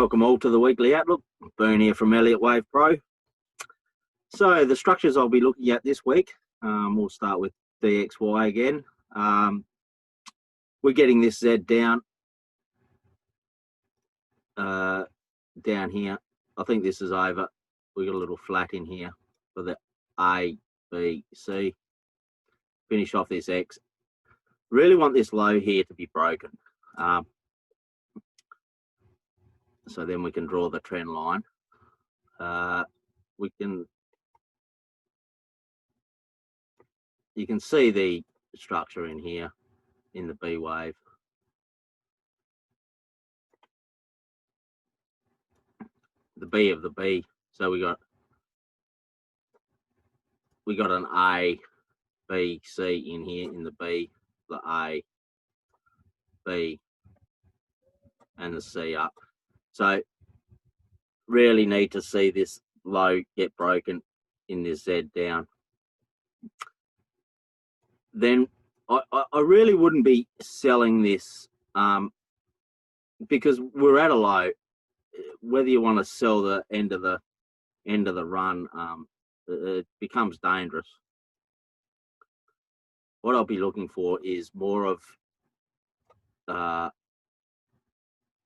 Welcome all to the weekly outlook. Boone here from Elliott Wave Pro. So the structures I'll be looking at this week, we'll start with DXY again. We're getting this Z down here. I think this is over. We got a little flat in here for the A, B, C. Finish off this X. Really want this low here to be broken. So then we can draw the trend line. You can see the structure in here in the B wave. The B of the B. So we got an A, B, C in here in the B, the A, B, and the C up. So really need to see this low get broken in this Z down. Then I really wouldn't be selling this because we're at a low. Whether you want to sell the end of the run, it becomes dangerous. What I'll be looking for is more of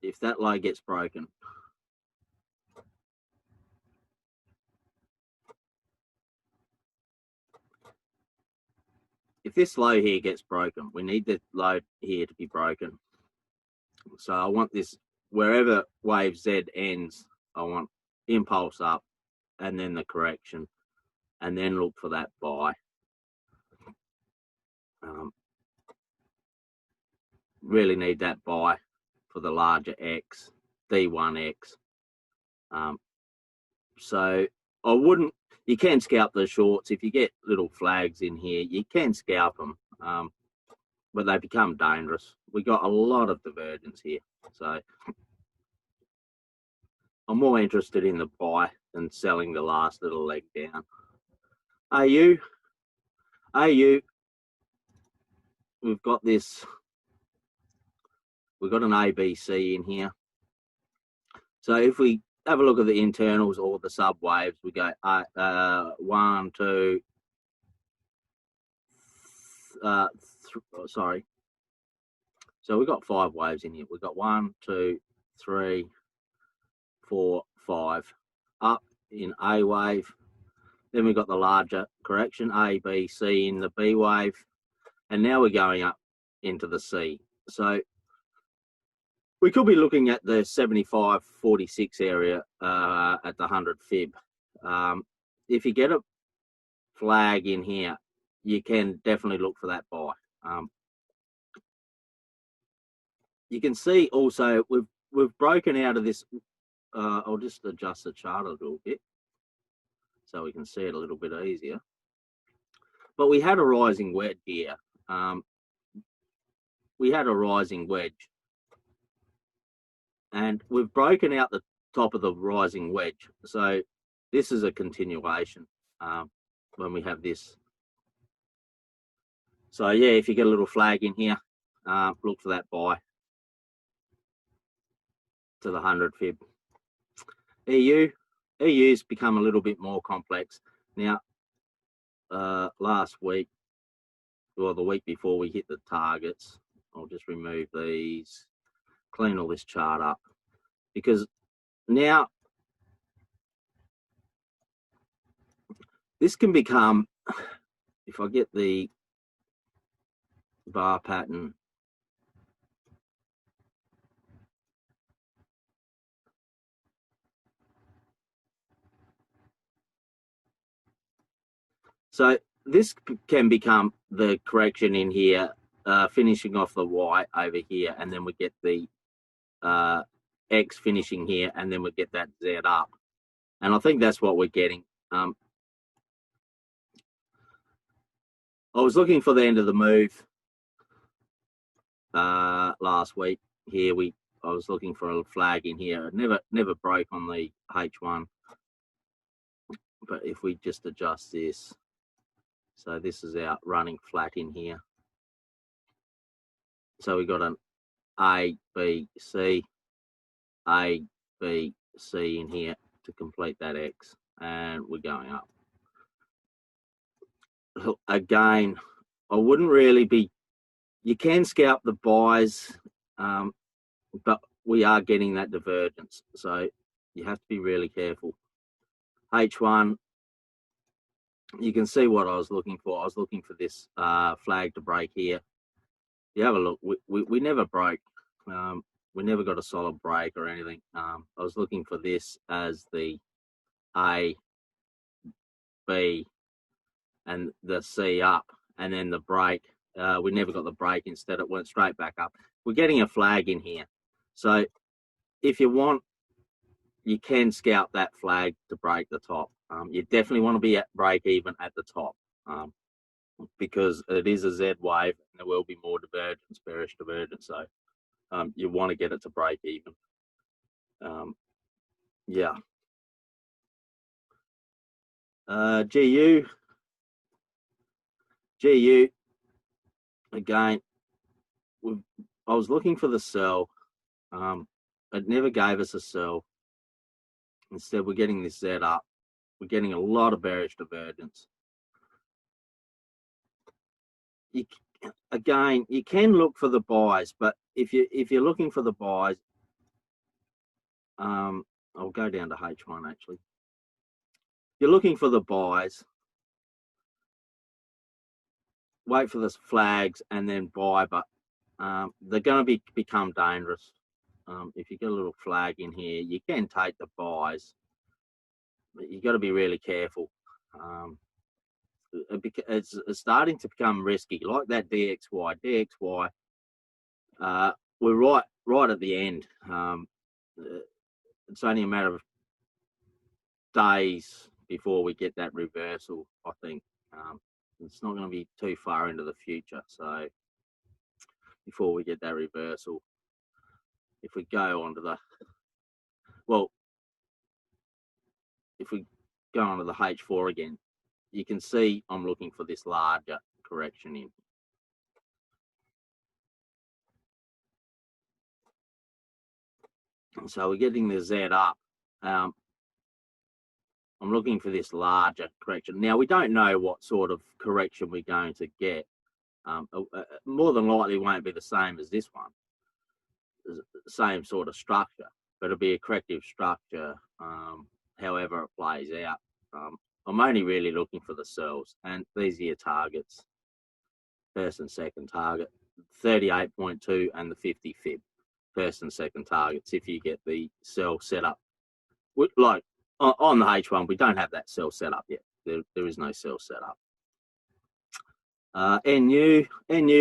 if that low gets broken. If this low here gets broken, we need the low here to be broken. So I want this, wherever wave Z ends, I want impulse up and then the correction, and then look for that buy. Really need that buy for the larger X, D1X. So I wouldn't, you can scalp the shorts. If you get little flags in here, you can scalp them, but they become dangerous. We got a lot of divergence here. So I'm more interested in the buy than selling the last little leg down. AU, we've got this, we've got an ABC in here. So if we have a look at the internals or the sub waves, we go 1, 2, sorry. So we've got 5 waves in here. We've got 1, 2, 3, 4, 5 up in A wave. Then we've got the larger correction, A, B, C in the B wave. And now we're going up into the C. So we could be looking at the 75.46 area at the 100 fib. If you get a flag in here, you can definitely look for that buy. You can see also we've broken out of this. I'll just adjust the chart a little bit so we can see it a little bit easier. But we had a rising wedge here. We had a rising wedge. And we've broken out the top of the rising wedge. So this is a continuation when we have this. So yeah, if you get a little flag in here, look for that buy to the 100 fib. EU's become a little bit more complex. Now, last week, or the week before we hit the targets, I'll just remove these, clean all this chart up, because now this can become, if I get the bar pattern, so this can become the correction in here, finishing off the Y over here, and then we get the X finishing here, and then we get that Z up. And I think that's what we're getting. I was looking for the end of the move last week. Here I was looking for a flag in here. It never broke on the H1. But if we just adjust this, so this is our running flat in here. So we got an A, B, C, A, B, C in here to complete that X, and we're going up. Again, I wouldn't really be, you can scalp the buys, but we are getting that divergence, so you have to be really careful. H1, you can see what I was looking for. I was looking for this flag to break here. You have a look, we never broke. We never got a solid break or anything. I was looking for this as the A, B, and the C up, and then the break. We never got the break. Instead, it went straight back up. We're getting a flag in here. So if you want, you can scalp that flag to break the top. You definitely want to be at break even at the top, because it is a Z wave and there will be more divergence, bearish divergence. So you want to get it to break even. Yeah. GU again. I was looking for the sell. It never gave us a sell. Instead, we're getting this Z up. We're getting a lot of bearish divergence. Again, you can look for the buys, but if you're looking for the buys, I'll go down to H1 actually. If you're looking for the buys, wait for the flags and then buy, but they're going to become dangerous. If you get a little flag in here, you can take the buys, but you got to be really careful. It's starting to become risky, like that DXY. DXY, we're right at the end. It's only a matter of days before we get that reversal, I think. It's not going to be too far into the future. So before we get that reversal, if we go onto the, well, if we go onto the H4 again, you can see I'm looking for this larger correction in. So we're getting the Z up. I'm looking for this larger correction. Now, we don't know what sort of correction we're going to get. More than likely won't be the same as this one. Same sort of structure, but it'll be a corrective structure, however it plays out. I'm only really looking for the sells, and these are your targets. First and second target, 38.2 and the 50 fib. First and second targets, if you get the sell set up. Like on the H1, we don't have that sell set up yet. There is no sell set up. NU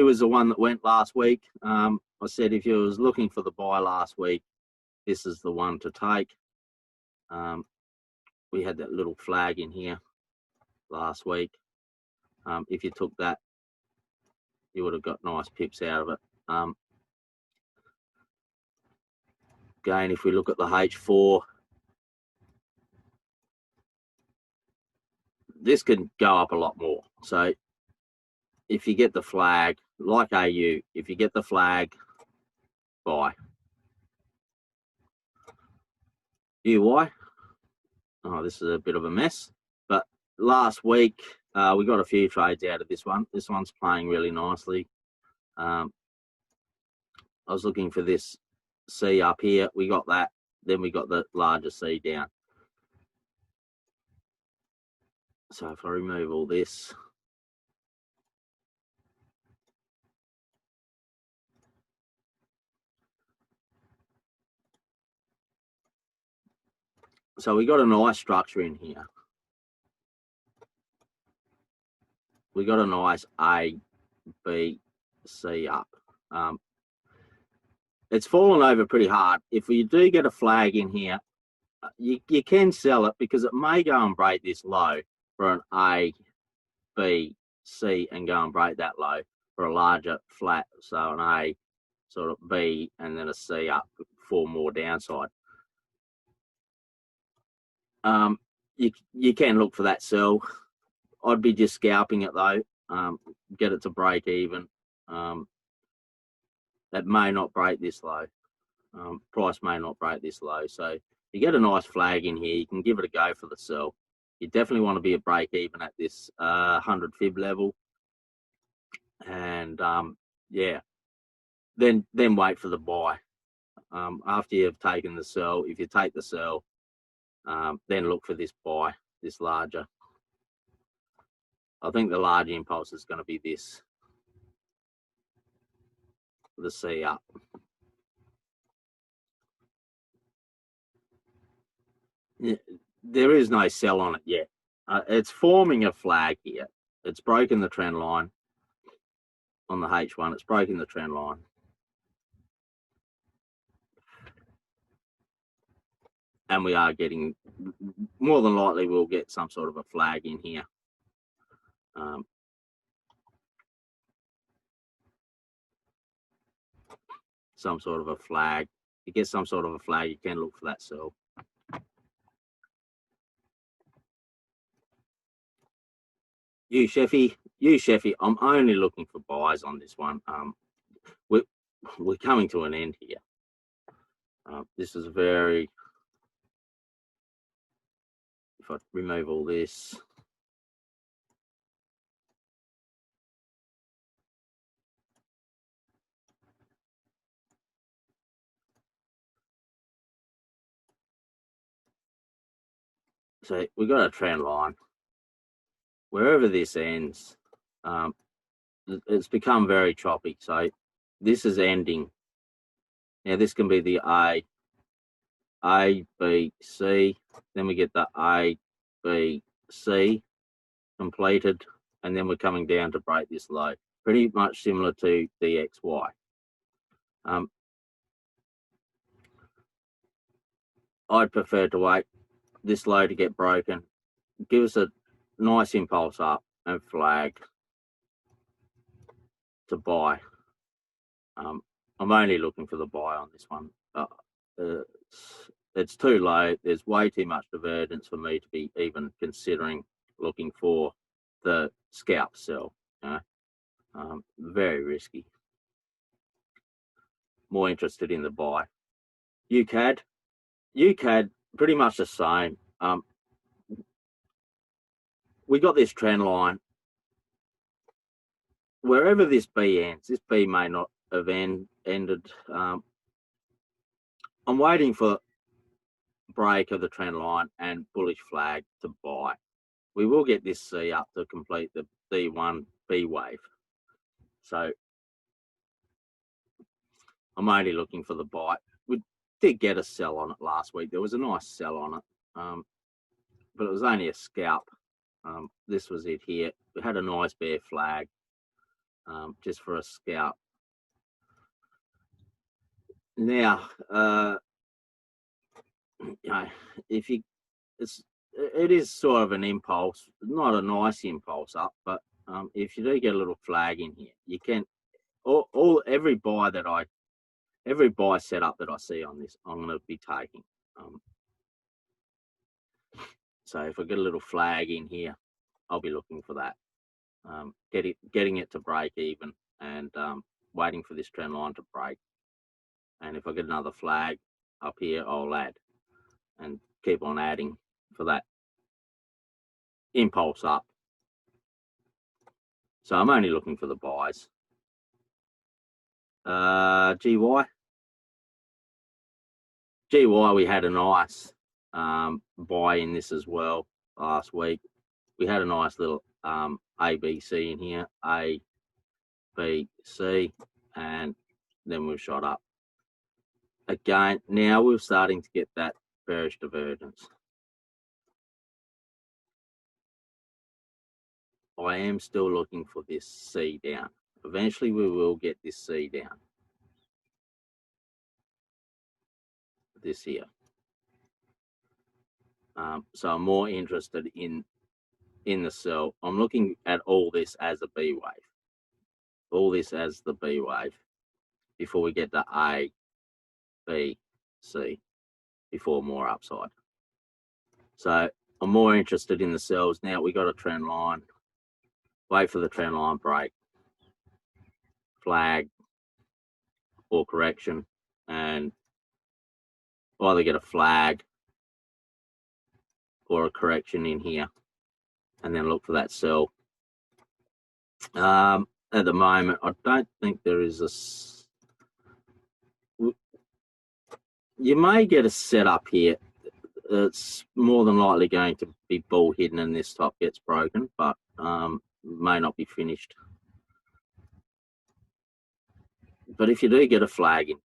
was the one that went last week. I said if you was looking for the buy last week, this is the one to take. We had that little flag in here last week. If you took that, you would have got nice pips out of it. Again, if we look at the H4, this can go up a lot more. So if you get the flag, like AU, if you get the flag, buy. UY, oh, this is a bit of a mess. But last week, we got a few trades out of this one. This one's playing really nicely. I was looking for this C up here. We got that. Then we got the larger C down. So if I remove all this, so we got a nice structure in here. We got a nice A, B, C up. It's fallen over pretty hard. If we do get a flag in here, you can sell it because it may go and break this low for an A, B, C, and go and break that low for a larger flat. So an A, sort of B, and then a C up for more downside. You can look for that sell. I'd be just scalping it though. Get it to break even. That may not break this low. Price may not break this low. So you get a nice flag in here, you can give it a go for the sell. You definitely want to be a break even at this 100 fib level. And yeah, then wait for the buy. After you've taken the sell, if you take the sell, then look for this buy, this larger. I think the large impulse is going to be this, the C up. There is no sell on it yet. It's forming a flag here. It's broken the trend line on the H1. It's broken the trend line. And we are getting, more than likely, we'll get some sort of a flag in here. Some sort of a flag. You get some sort of a flag, you can look for that sell. You Sheffy, I'm only looking for buys on this one. We're coming to an end here. This is very, if I remove all this, so we've got a trend line. Wherever this ends, it's become very choppy. So this is ending. Now this can be the A, B, C. Then we get the A, B, C completed, and then we're coming down to break this low. Pretty much similar to DXY. I'd prefer to wait this low to get broken. Give us a nice impulse up and flag to buy. I'm only looking for the buy on this one. It's too low. There's way too much divergence for me to be even considering looking for the scalp sell. Very risky. More interested in the buy. UCAD, pretty much the same. We got this trend line. Wherever this B ends, this B may not have ended. I'm waiting for break of the trend line and bullish flag to buy. We will get this C up to complete the D1 B wave. So I'm only looking for the buy. We did get a sell on it last week. There was a nice sell on it, but it was only a scalp. This was it here. We had a nice bear flag just for a scalp. Now, if you, it is sort of an impulse, not a nice impulse up, but if you do get a little flag in here, you can every buy setup that I see on this, I'm going to be taking. So if I get a little flag in here, I'll be looking for that. Getting it to break even and waiting for this trend line to break. And if I get another flag up here, I'll add and keep on adding for that impulse up. So I'm only looking for the buys. GY, we had a nice buy in this as well last week. We had a nice little ABC in here, A, B, C, and then we've shot up. Again, now we're starting to get that bearish divergence. I am still looking for this C down. Eventually we will get this C down. This here. So I'm more interested in the sell. I'm looking at all this as a B wave. All this as the B wave before we get to A, B, C, before more upside. So I'm more interested in the sells. Now we got a trend line. Wait for the trend line break, flag or correction, and either get a flag or a correction in here, and then look for that sell. At the moment, I don't think there is you may get a setup here. It's more than likely going to be bull hidden and this top gets broken, but may not be finished. But if you do get a flag in,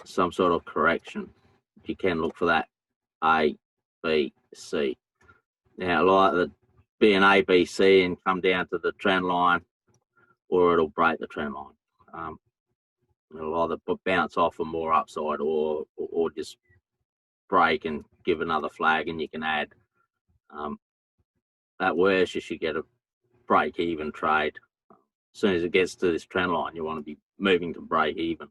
some sort of correction, you can look for that A, B, C. Now, like the be an A, B, C and come down to the trend line, or it'll break the trend line. It'll either bounce off for more upside, or just break and give another flag, and you can add. At worst, you should get a break-even trade. As soon as it gets to this trend line, you want to be moving to break even.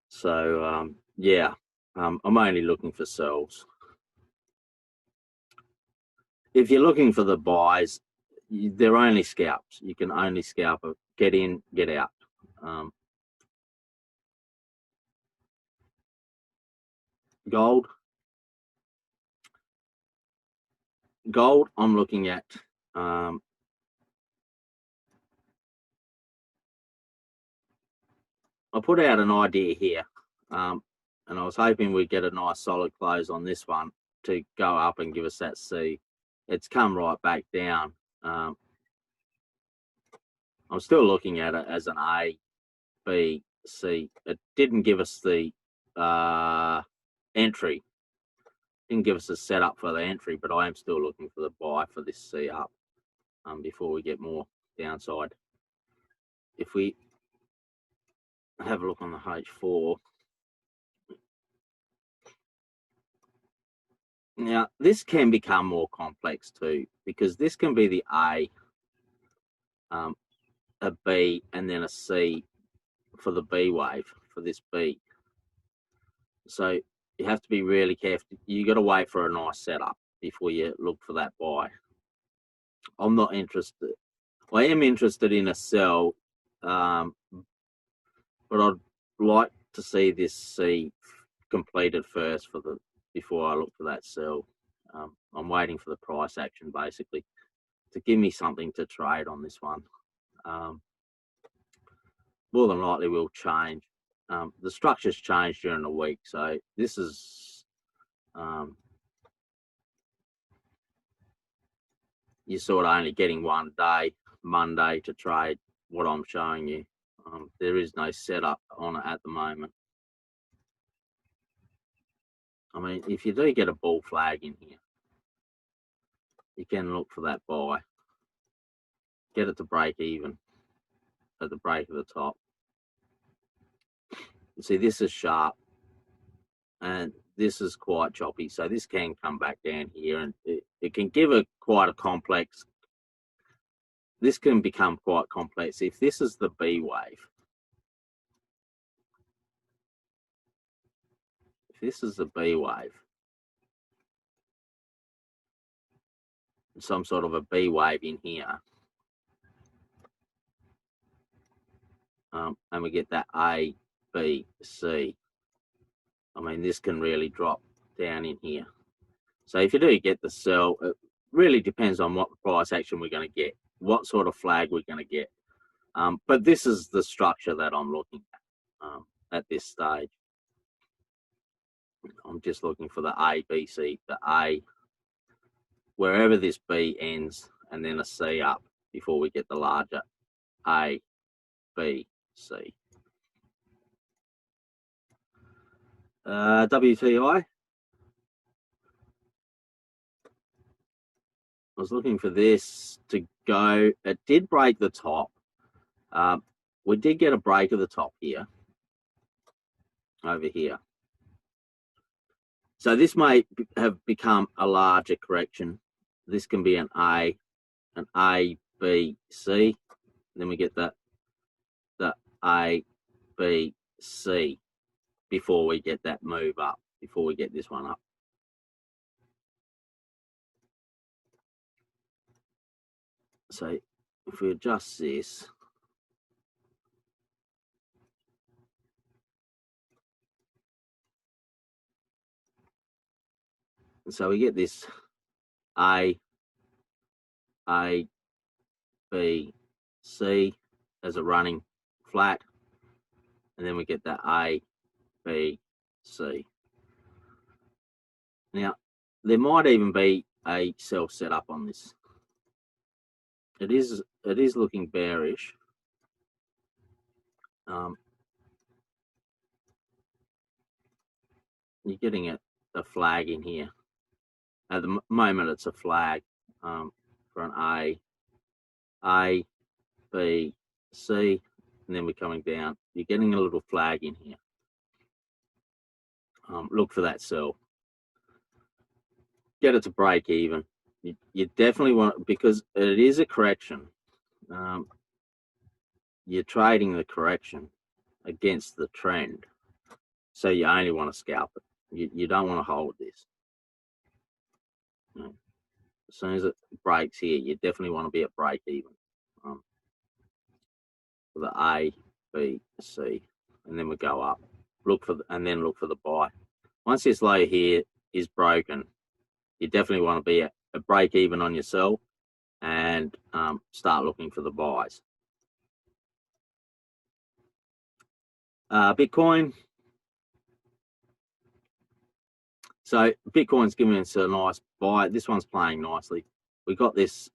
So, yeah, I'm only looking for sells. If you're looking for the buys, they're only scalps. You can only scalp it, get in, get out. Gold, I'm looking at. I put out an idea here, and I was hoping we'd get a nice solid close on this one to go up and give us that C. It's come right back down. I'm still looking at it as an A, B, C. It didn't give us the entry. Didn't give us a setup for the entry, but I am still looking for the buy for this C up before we get more downside. If we have a look on the H4. Now, this can become more complex too, because this can be the A, a B, and then a C for the B wave, for this B. So you have to be really careful. You got to wait for a nice setup before you look for that buy. I'm not interested. I am interested in a sell, but I'd like to see this C completed first before I look for that sell. I'm waiting for the price action basically to give me something to trade on this one. More than likely will change. The structure's changed during the week, so this is you're sort of only getting one day, Monday, to trade what I'm showing you. There is no setup on it at the moment. I mean, if you do get a bull flag in here, you can look for that buy. Get it to break even at the break of the top. See, this is sharp and this is quite choppy, so this can come back down here, and it can give quite a complex. This can become quite complex. If this is the B wave, if this is the B wave, some sort of a B wave in here, and we get that A, B, C, I mean, this can really drop down in here. So if you do get the sell, it really depends on what price action we're going to get, what sort of flag we're going to get. But this is the structure that I'm looking at this stage. I'm just looking for the A, B, C, the A, wherever this B ends, and then a C up before we get the larger A, B, C. WTI. I was looking for this to go. It did break the top. We did get a break of the top here, over here. So this may have become a larger correction. This can be an A, B, C. Then we get the A, B, C before we get that move up, before we get this one up. So if we adjust this, So we get this A, B, C as a running flat, and then we get that A, B, C. Now, there might even be a sell set up on this. It is looking bearish. You're getting a flag in here. At the moment, it's a flag for an A, B, C, and then we're coming down. You're getting a little flag in here. Look for that sell. Get it to break even. You definitely want, because it is a correction. You're trading the correction against the trend, so you only want to scalp it. You don't want to hold this. As soon as it breaks here, you definitely want to be at break even for the A, B, C, and then we go up. Look for the buy. Once this low here is broken, you definitely want to be at a break even on your sell and start looking for the buys. Bitcoin. So Bitcoin's giving us a nice buy. This one's playing nicely. We got this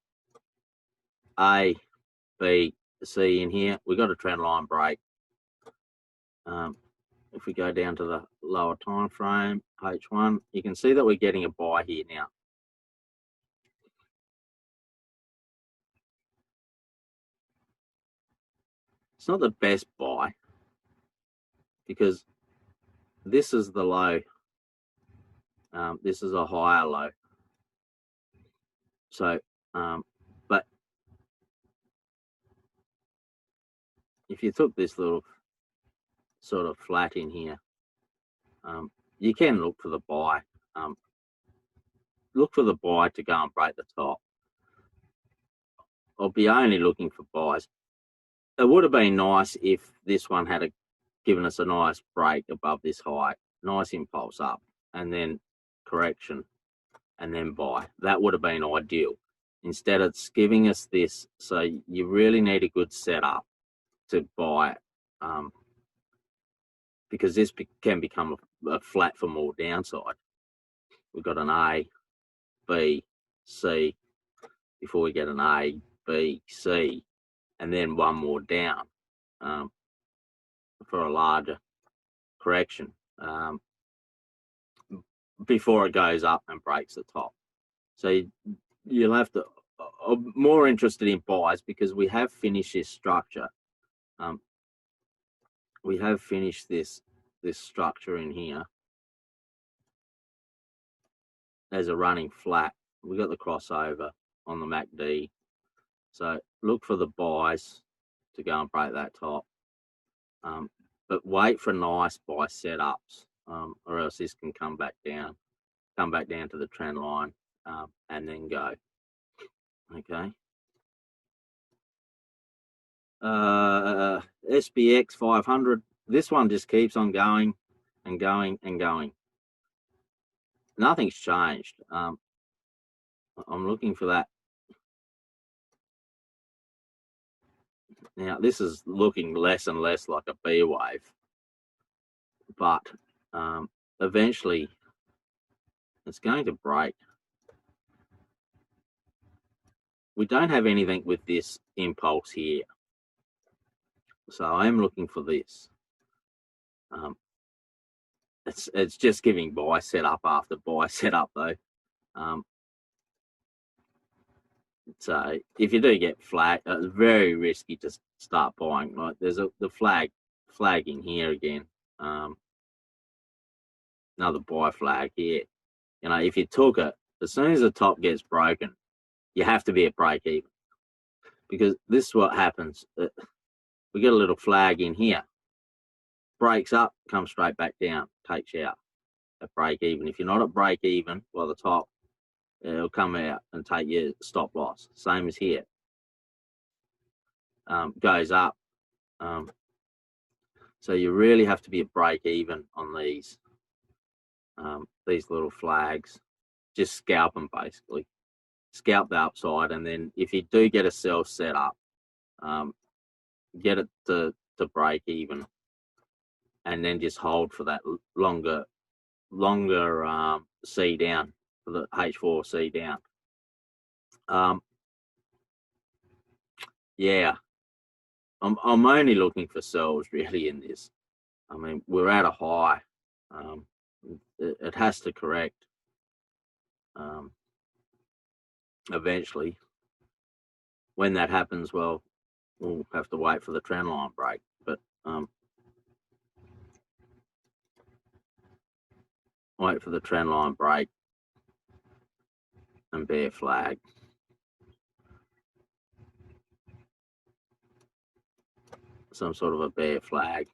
A, B, C in here. We got a trend line break. If we go down to the lower time frame, H1, you can see that we're getting a buy here now. It's not the best buy because this is the low. This is a higher low. So, but if you took this little sort of flat in here, you can look for the buy. Look for the buy to go and break the top. I'll be only looking for buys. It would have been nice if this one had given us a nice break above this high, nice impulse up, and then correction, and then buy. That would have been ideal. Instead, it's giving us this, so you really need a good setup to buy, because this can become a flat for more downside. We've got an A, B, C before we get an A, B, C, and then one more down for a larger correction before it goes up and breaks the top. So you'll have to. I'm more interested in buys because we have finished this structure. We have finished this structure in here as a running flat. We got the crossover on the MACD. So look for the buys to go and break that top. But wait for nice buy setups, or else this can come back down to the trend line, and then go. Okay. SPX 500. This one just keeps on going and going and going. Nothing's changed. I'm looking for that. Now, this is looking less and less like a B wave, but eventually it's going to break. We don't have anything with this impulse here, so I am looking for this. It's just giving buy setup after buy setup though. So if you do get flag, it's very risky to start buying. Like there's the flag in here again. Another buy flag here. You know, if you took it, as soon as the top gets broken, you have to be at break even, because this is what happens. We get a little flag in here, breaks up, comes straight back down, takes you out at break even. If you're not at break even by the top, it'll come out and take your stop loss. Same as here. Goes up. So you really have to be at break even on these little flags. just scalp them basically. Scalp the upside, and then if you do get a sell set up, get it to break even, and then just hold for that longer C down, for the H4C down. Yeah, I'm only looking for sells really in this. I mean, we're at a high. It has to correct eventually. When that happens, well, we'll have to wait for the trend line break. But wait for the trend line break and bear flag. Some sort of a bear flag.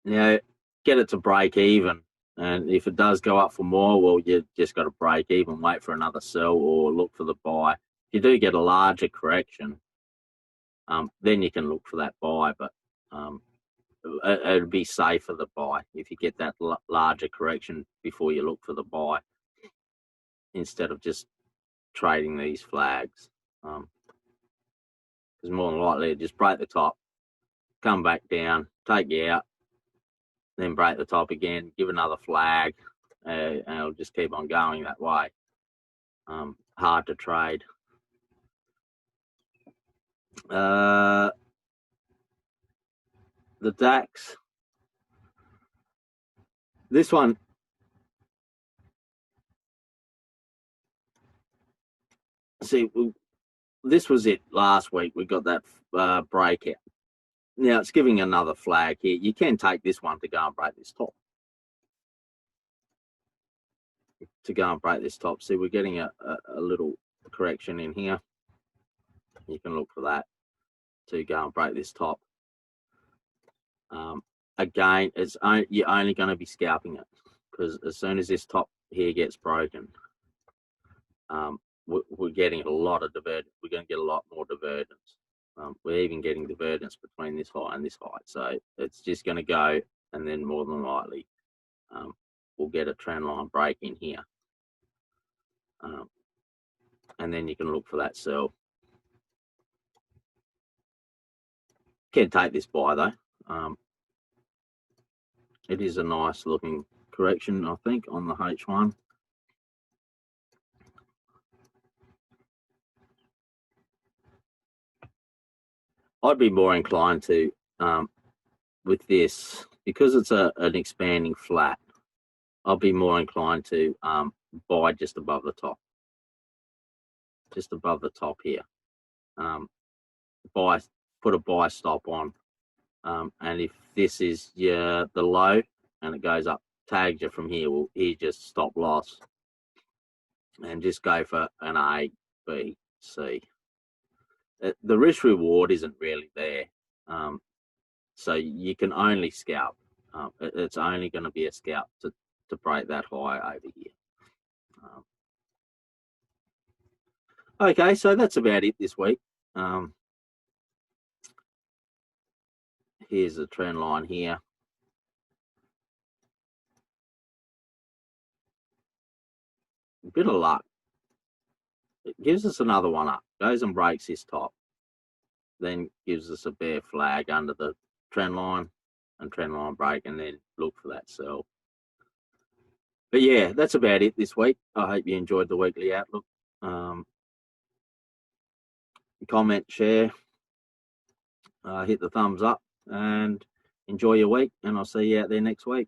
Now, get it to break even. And if it does go up for more, well, you just got to break even, wait for another sell, or look for the buy. If you do get a larger correction, then you can look for that buy. But it'd be safer the buy if you get that larger correction before you look for the buy, instead of just trading these flags. Because more than likely, just break the top, come back down, take you out, then break the top again, give another flag, and it'll just keep on going that way. Hard to trade. The DAX, this one, see, this was it last week. We got that breakout. Now it's giving another flag here. You can take this one to go and break this top. See, we're getting a little correction in here. You can look for that to go and break this top. Again, you're only going to be scalping it, because as soon as this top here gets broken, we're getting a lot of divergence. We're going to get a lot more divergence. We're even getting divergence between this high and this high. So it's just going to go, and then more than likely, we'll get a trend line break in here. And then you can look for that sell. Can take this buy though. It is a nice looking correction, I think, on the H1. I'd be more inclined to, with this, because it's an expanding flat, I'll be more inclined to buy just above the top. Just above the top here. Put a buy stop on. And if this is the low and it goes up, tags you from here, well, here just stop loss. And just go for an A, B, C. The risk reward isn't really there. So you can only scalp. It's only going to be a scalp to break that high over here. Okay, so that's about it this week. Here's the trend line here. A bit of luck. It gives us another one up. Goes and breaks this top. Then gives us a bear flag under the trend line and trend line break, and then look for that sell. But yeah, that's about it this week. I hope you enjoyed the weekly outlook. Comment, share, hit the thumbs up, and enjoy your week. And I'll see you out there next week.